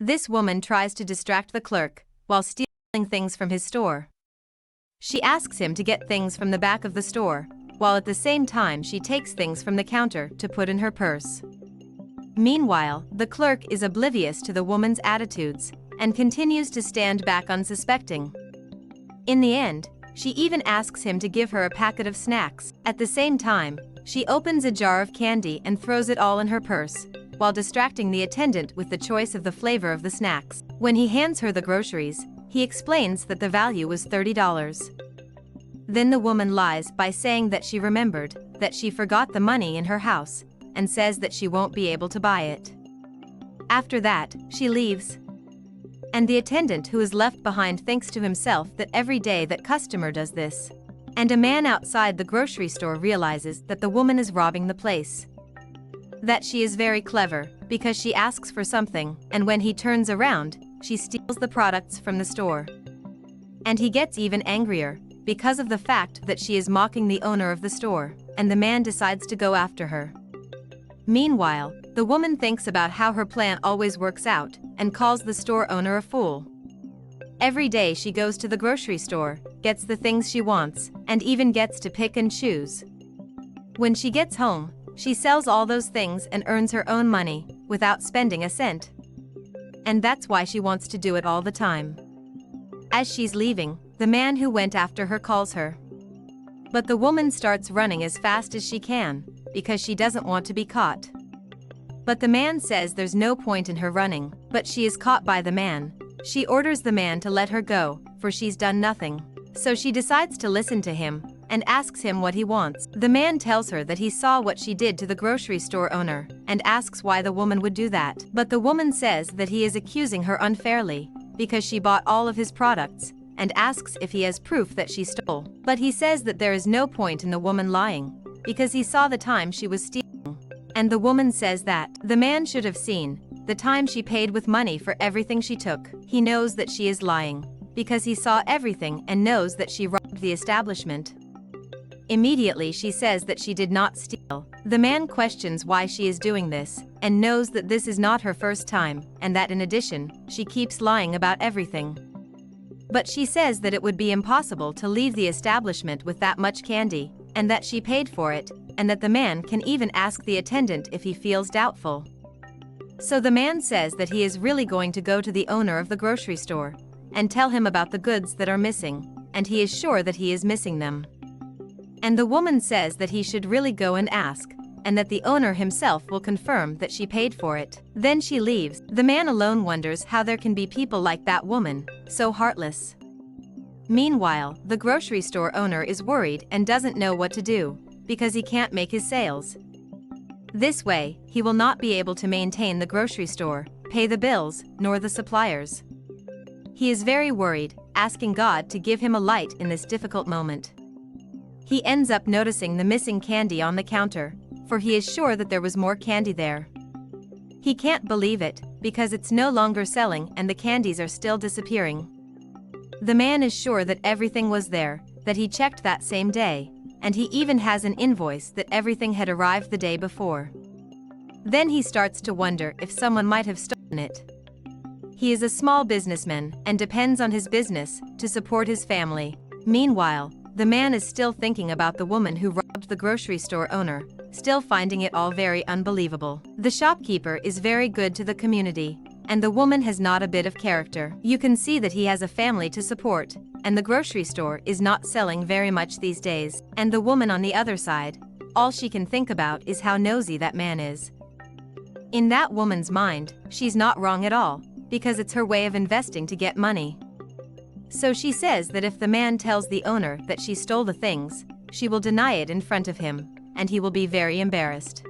This woman tries to distract the clerk while stealing things from his store. She asks him to get things from the back of the store, while at the same time she takes things from the counter to put in her purse. Meanwhile, the clerk is oblivious to the woman's attitudes and continues to stand back unsuspecting. In the end, she even asks him to give her a packet of snacks. At the same time, she opens a jar of candy and throws it all in her purse, while distracting the attendant with the choice of the flavor of the snacks. When he hands her the groceries, he explains that the value was $30. Then the woman lies by saying that she remembered that she forgot the money in her house and says that she won't be able to buy it. After that, she leaves. And the attendant who is left behind thinks to himself that every day that customer does this. And a man outside the grocery store realizes that the woman is robbing the place. That she is very clever, because she asks for something, and when he turns around, she steals the products from the store. And he gets even angrier, because of the fact that she is mocking the owner of the store, and the man decides to go after her. Meanwhile, the woman thinks about how her plan always works out, and calls the store owner a fool. Every day she goes to the grocery store, gets the things she wants, and even gets to pick and choose. When she gets home, she sells all those things and earns her own money, without spending a cent. And that's why she wants to do it all the time. As she's leaving, the man who went after her calls her. But the woman starts running as fast as she can, because she doesn't want to be caught. But the man says there's no point in her running, but she is caught by the man. She orders the man to let her go, for she's done nothing. So she decides to listen to him, and asks him what he wants. The man tells her that he saw what she did to the grocery store owner, and asks why the woman would do that. But the woman says that he is accusing her unfairly, because she bought all of his products, and asks if he has proof that she stole. But he says that there is no point in the woman lying, because he saw the time she was stealing. And the woman says that the man should have seen the time she paid with money for everything she took. He knows that she is lying, because he saw everything and knows that she robbed the establishment. Immediately she says that she did not steal. The man questions why she is doing this, and knows that this is not her first time, and that in addition, she keeps lying about everything. But she says that it would be impossible to leave the establishment with that much candy, and that she paid for it, and that the man can even ask the attendant if he feels doubtful. So the man says that he is really going to go to the owner of the grocery store, and tell him about the goods that are missing, and he is sure that he is missing them. And the woman says that he should really go and ask, and that the owner himself will confirm that she paid for it. Then she leaves. The man alone wonders how there can be people like that woman, so heartless. Meanwhile, the grocery store owner is worried and doesn't know what to do, because he can't make his sales. This way, he will not be able to maintain the grocery store, pay the bills, nor the suppliers. He is very worried, asking God to give him a light in this difficult moment. He ends up noticing the missing candy on the counter, for he is sure that there was more candy there. He can't believe it, because it's no longer selling and the candies are still disappearing. The man is sure that everything was there, that he checked that same day, and he even has an invoice that everything had arrived the day before. Then he starts to wonder if someone might have stolen it. He is a small businessman and depends on his business to support his family. Meanwhile, the man is still thinking about the woman who robbed the grocery store owner, still finding it all very unbelievable. The shopkeeper is very good to the community, and the woman has not a bit of character. You can see that he has a family to support, and the grocery store is not selling very much these days. And the woman on the other side, all she can think about is how nosy that man is. In that woman's mind, she's not wrong at all, because it's her way of investing to get money. So she says that if the man tells the owner that she stole the things, she will deny it in front of him, and he will be very embarrassed.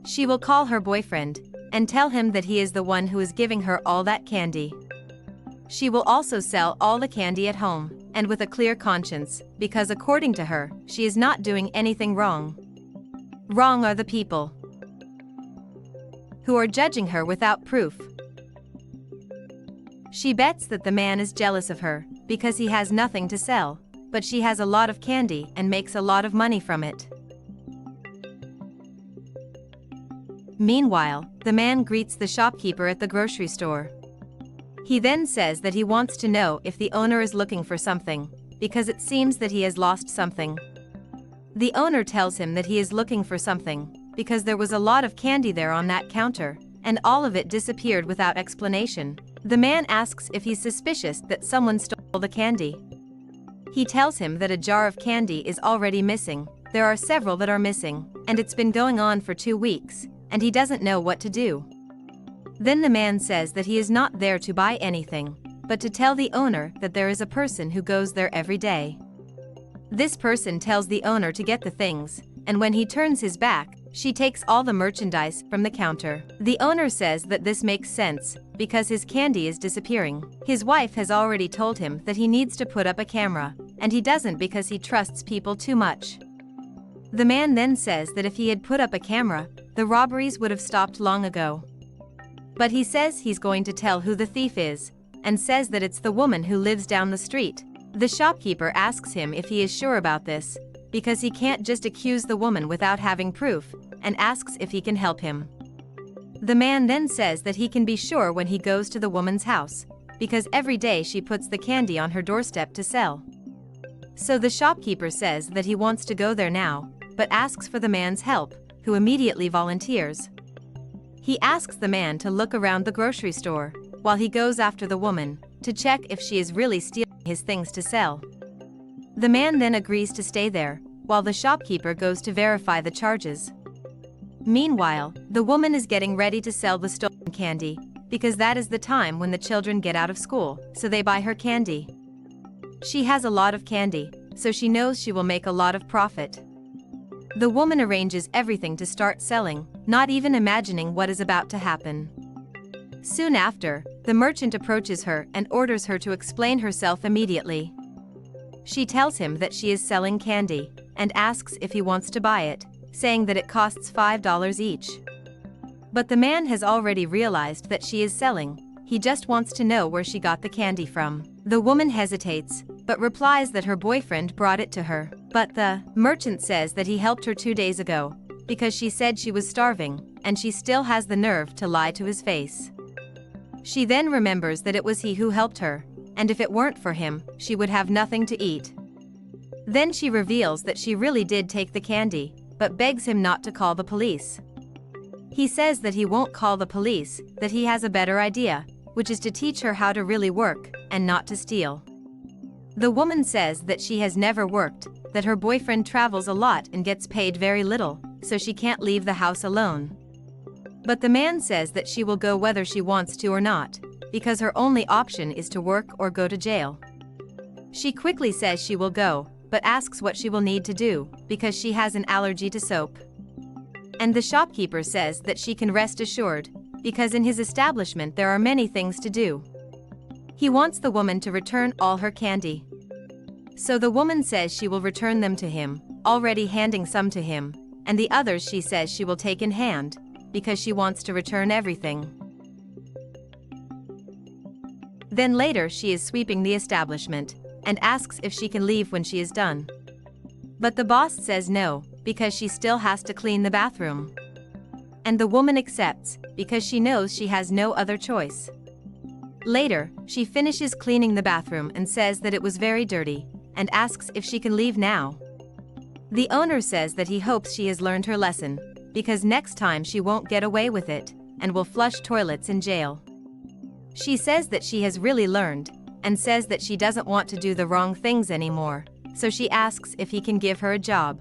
She will call her boyfriend, and tell him that he is the one who is giving her all that candy. She will also sell all the candy at home, and with a clear conscience, because according to her, she is not doing anything wrong. Wrong are the people who are judging her without proof. She bets that the man is jealous of her, because he has nothing to sell, but she has a lot of candy and makes a lot of money from it. Meanwhile, the man greets the shopkeeper at the grocery store. He then says that he wants to know if the owner is looking for something, because it seems that he has lost something. The owner tells him that he is looking for something, because there was a lot of candy there on that counter, and all of it disappeared without explanation. The man asks if he's suspicious that someone stole the candy. He tells him that a jar of candy is already missing, there are several that are missing, and it's been going on for 2 weeks, and he doesn't know what to do. Then the man says that he is not there to buy anything, but to tell the owner that there is a person who goes there every day. This person tells the owner to get the things, and when he turns his back, she takes all the merchandise from the counter. The owner says that this makes sense, because his candy is disappearing. His wife has already told him that he needs to put up a camera, and he doesn't because he trusts people too much. The man then says that if he had put up a camera, the robberies would have stopped long ago. But he says he's going to tell who the thief is, and says that it's the woman who lives down the street. The shopkeeper asks him if he is sure about this, because he can't just accuse the woman without having proof, and asks if he can help him. The man then says that he can be sure when he goes to the woman's house, because every day she puts the candy on her doorstep to sell. So the shopkeeper says that he wants to go there now, but asks for the man's help, who immediately volunteers. He asks the man to look around the grocery store, while he goes after the woman, to check if she is really stealing his things to sell. The man then agrees to stay there, while the shopkeeper goes to verify the charges. Meanwhile, the woman is getting ready to sell the stolen candy, because that is the time when the children get out of school, so they buy her candy. She has a lot of candy, so she knows she will make a lot of profit. The woman arranges everything to start selling, not even imagining what is about to happen. Soon after, the merchant approaches her and orders her to explain herself immediately. She tells him that she is selling candy, and asks if he wants to buy it, saying that it costs $5 each. But the man has already realized that she is selling, he just wants to know where she got the candy from. The woman hesitates, but replies that her boyfriend brought it to her. But the merchant says that he helped her 2 days ago, because she said she was starving, and she still has the nerve to lie to his face. She then remembers that it was he who helped her, and if it weren't for him, she would have nothing to eat. Then she reveals that she really did take the candy, but begs him not to call the police. He says that he won't call the police, that he has a better idea, which is to teach her how to really work, and not to steal. The woman says that she has never worked, that her boyfriend travels a lot and gets paid very little, so she can't leave the house alone. But the man says that she will go whether she wants to or not, because her only option is to work or go to jail. She quickly says she will go, but asks what she will need to do, because she has an allergy to soap. And the shopkeeper says that she can rest assured, because in his establishment there are many things to do. He wants the woman to return all her candy. So the woman says she will return them to him, already handing some to him, and the others she says she will take in hand, because she wants to return everything. Then later she is sweeping the establishment, and asks if she can leave when she is done. But the boss says no, because she still has to clean the bathroom. And the woman accepts, because she knows she has no other choice. Later, she finishes cleaning the bathroom and says that it was very dirty, and asks if she can leave now. The owner says that he hopes she has learned her lesson, because next time she won't get away with it, and will flush toilets in jail. She says that she has really learned, and says that she doesn't want to do the wrong things anymore, so she asks if he can give her a job.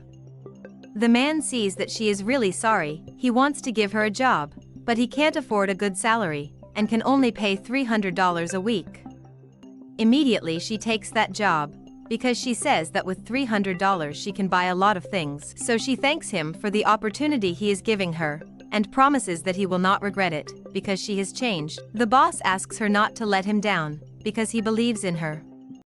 The man sees that she is really sorry, he wants to give her a job, but he can't afford a good salary, and can only pay $300 a week. Immediately she takes that job, because she says that with $300 she can buy a lot of things. So she thanks him for the opportunity he is giving her, and promises that he will not regret it, because she has changed. The boss asks her not to let him down, because he believes in her.